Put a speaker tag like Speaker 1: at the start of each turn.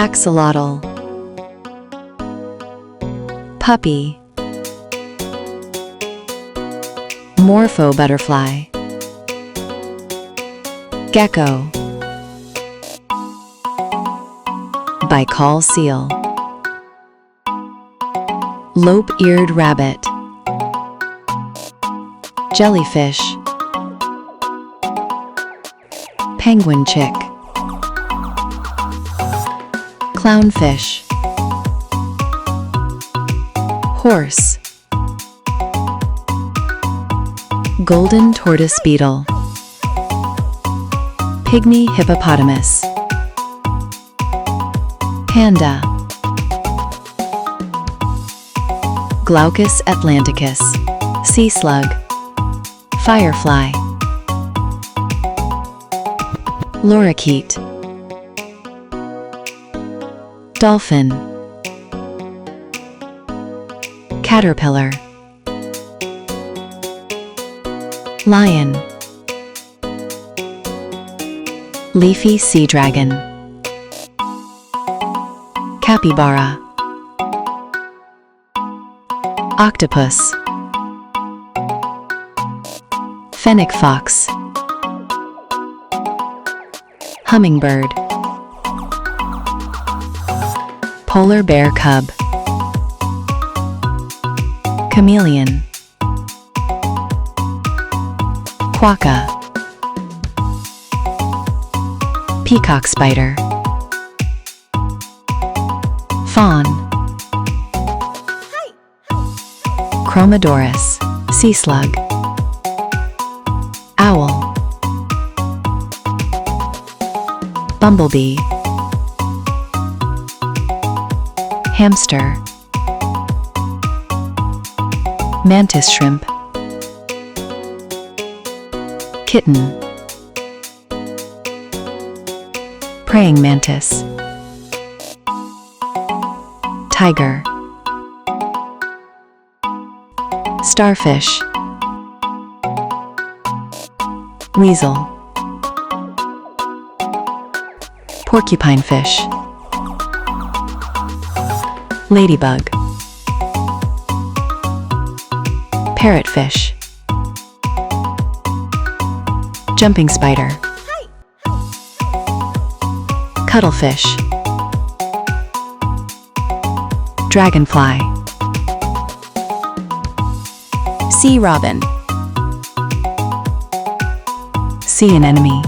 Speaker 1: axolotl, puppy, morpho butterfly, gecko, bicol seal, lope-eared rabbit, jellyfish, penguin chick, clownfish, horse, golden tortoise beetle, pygmy hippopotamus, panda, Glaucus atlanticus, sea slug, firefly, lorikeet, dolphin, caterpillar, lion, leafy sea dragon, capybara, octopus, fennec fox, hummingbird, polar bear cub, chameleon, quokka, peacock spider, fawn, Chromodorus, sea slug, owl, bumblebee, hamster, mantis shrimp, kitten, praying mantis, tiger, starfish, weasel, porcupine fish, ladybug, parrotfish, jumping spider, cuttlefish, dragonfly, sea robin, sea anemone,